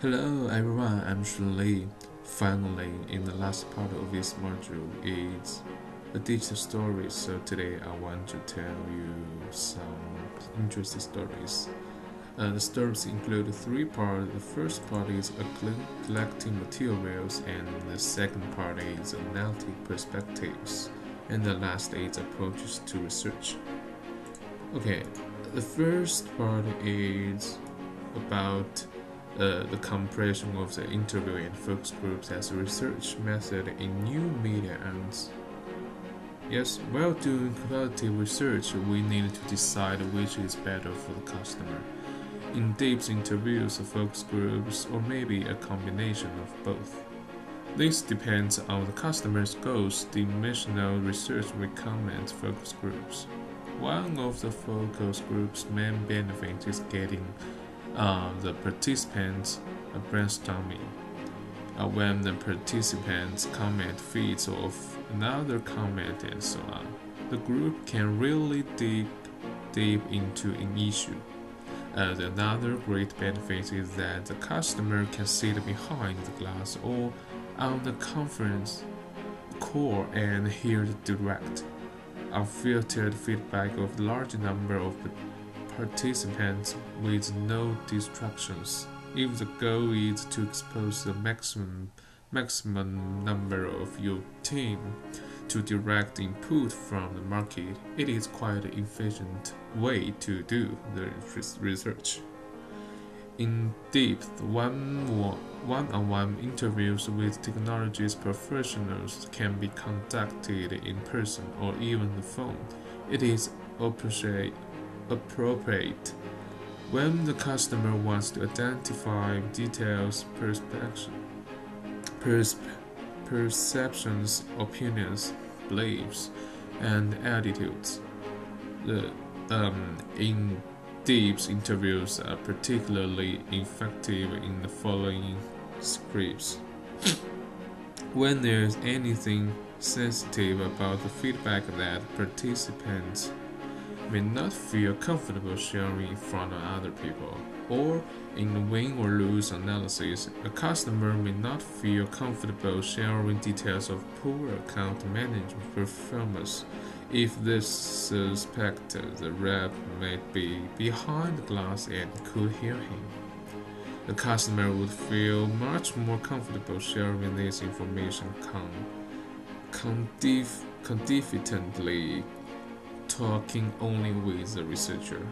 Hello everyone, I'm Shun Li. Finally, in the last part of this module is the digital stories. So today I want to tell you some interesting stories. The stories include three parts. The first part is collecting materials, and the second part is analytic perspectives, and the last is approaches to research. Okay, the first part is about the comparison of the interview and focus groups as a research method in new media and yes, while doing qualitative research, we need to decide which is better for the customer. In-depth interviews, focus groups, or maybe a combination of both. This depends on the customer's goals. Dimensional research recommends focus groups. One of the focus group's main benefits is getting the participants brainstorming. When the participants comment feeds off another comment and so on, the group can really dig deep into an issue. Another great benefit is that the customer can sit behind the glass or on the conference call and hear the direct, unfiltered feedback of a large number of participants with no distractions. If the goal is to expose the maximum number of your team to direct input from the market, it is quite an efficient way to do the research. In depth, one-on-one interviews with technologies professionals can be conducted in person or even the phone. It is appropriate when the customer wants to identify details, perceptions, opinions, beliefs, and attitudes. The in-depth interviews are particularly effective in the following scripts. When there's anything sensitive about the feedback that participants may not feel comfortable sharing in front of other people, or in a win or lose analysis, a customer may not feel comfortable sharing details of poor account management performance. If they suspect the rep might be behind the glass and could hear him, the customer would feel much more comfortable sharing this information confidently, talking only with the researcher.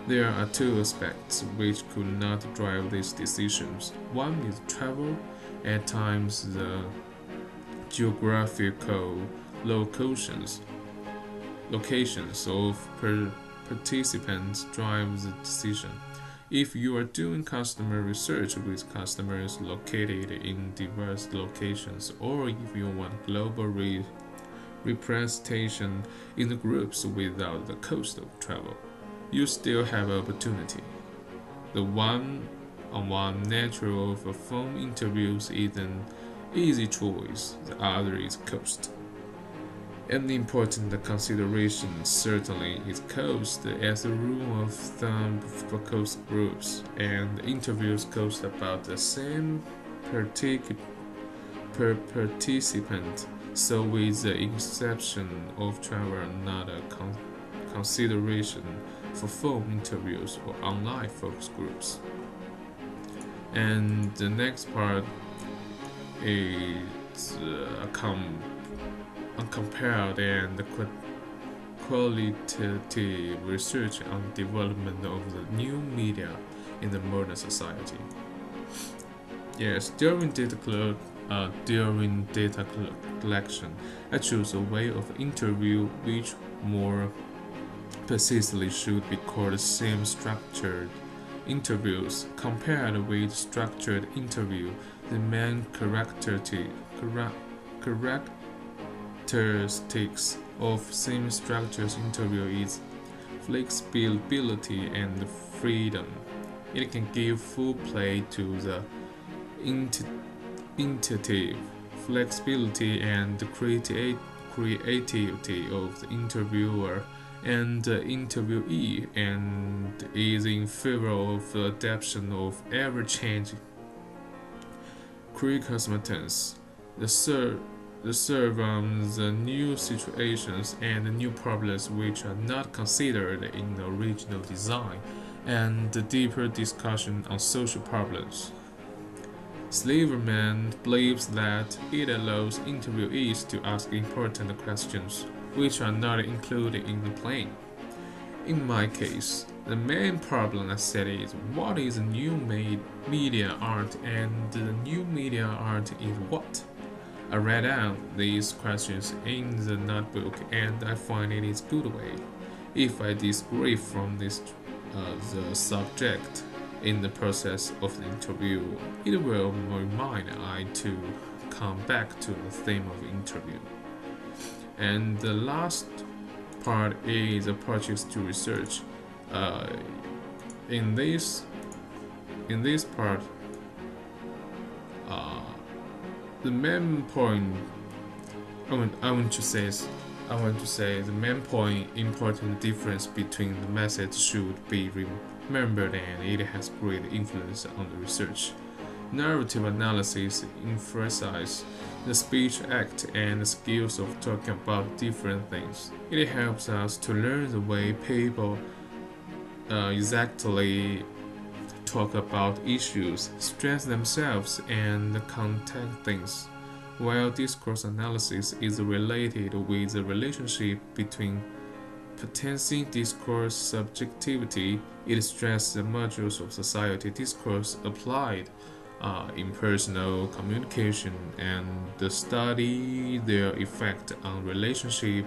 There are two aspects which could not drive these decisions. One is travel. At times, the geographical locations of participants drive the decision. If you are doing customer research with customers located in diverse locations, or if you want global representation in the groups without the cost of travel, you still have opportunity. The one-on-one nature of a phone interviews is an easy choice, the other is cost. An important consideration certainly is cost. As a rule of thumb, focus groups and interviews cost about the same per participant. So, with the exception of travel, not a consideration for phone interviews or online focus groups. And the next part is uncompared and qualitative research on development of the new media in the modern society. Yes, during data collection, I choose a way of interview which more precisely should be called semi-structured interviews. Compared with structured interview, the main characteristics of semi-structured interview is flexibility and freedom. It can give full play to the intuitive flexibility and creativity of the interviewer and the interviewee, and is in favor of the adaptation of ever-changing circumstances. The serve the new situations and new problems which are not considered in the original design, and the deeper discussion on social problems. Slaverman believes that it allows interviewees to ask important questions which are not included in the plan. In my case, the main problem I said is what is new media art and the new media art is what? I read out these questions in the notebook and I find it is good way. If I disagree from the subject in the process of the interview, it will remind I to come back to the theme of the interview. And the last part is approaches to research. In this part, the main point I want to say the main point important difference between the methods should be remembered, and it has great influence on the research. Narrative analysis emphasizes the speech act and the skills of talking about different things. It helps us to learn the way people exactly talk about issues, stress themselves, and contact things. While discourse analysis is related with the relationship between potency, discourse, subjectivity, it stresses the modules of society discourse applied in personal communication and study their effect on relationship,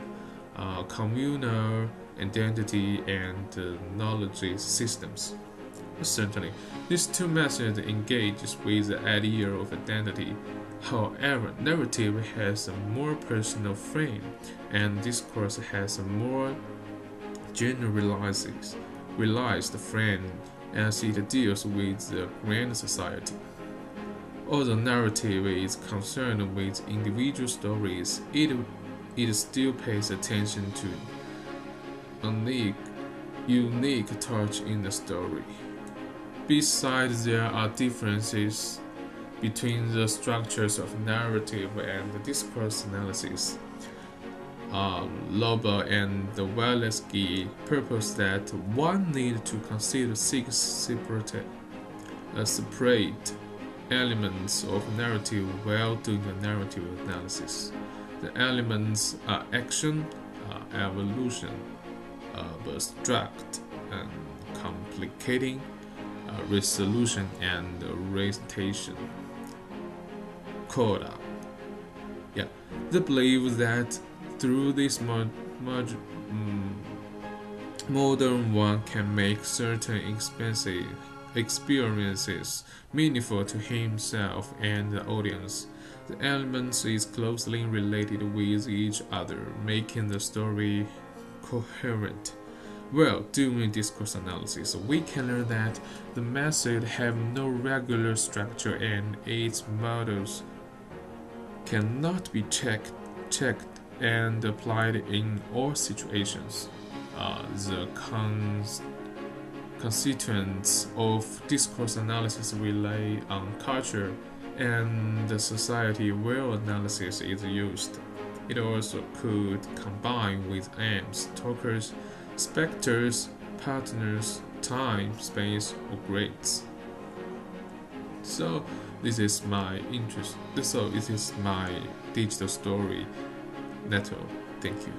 communal identity, and knowledge systems. Certainly, these two methods engage with the idea of identity. However, narrative has a more personal frame, and discourse has a more generalized frame as it deals with the grand society. Although narrative is concerned with individual stories, it still pays attention to a unique touch in the story. Besides, there are differences between the structures of narrative and the discourse analysis. Lober and Walensky purpose that one need to consider six separate elements of narrative while doing a narrative analysis. The elements are action, evolution, abstract and complicating, resolution, and recitation. Coda. They believe that through this modern one can make certain experiences meaningful to himself and the audience. The elements is closely related with each other, making the story coherent. Well, doing discourse analysis, we can learn that the method have no regular structure and its models cannot be checked and applied in all situations. The constituents of discourse analysis rely on culture and the society where analysis is used. It also could combine with aims, talkers, specters, partners, time, space, or grades. So this is my interest. So this is my digital story network. Thank you.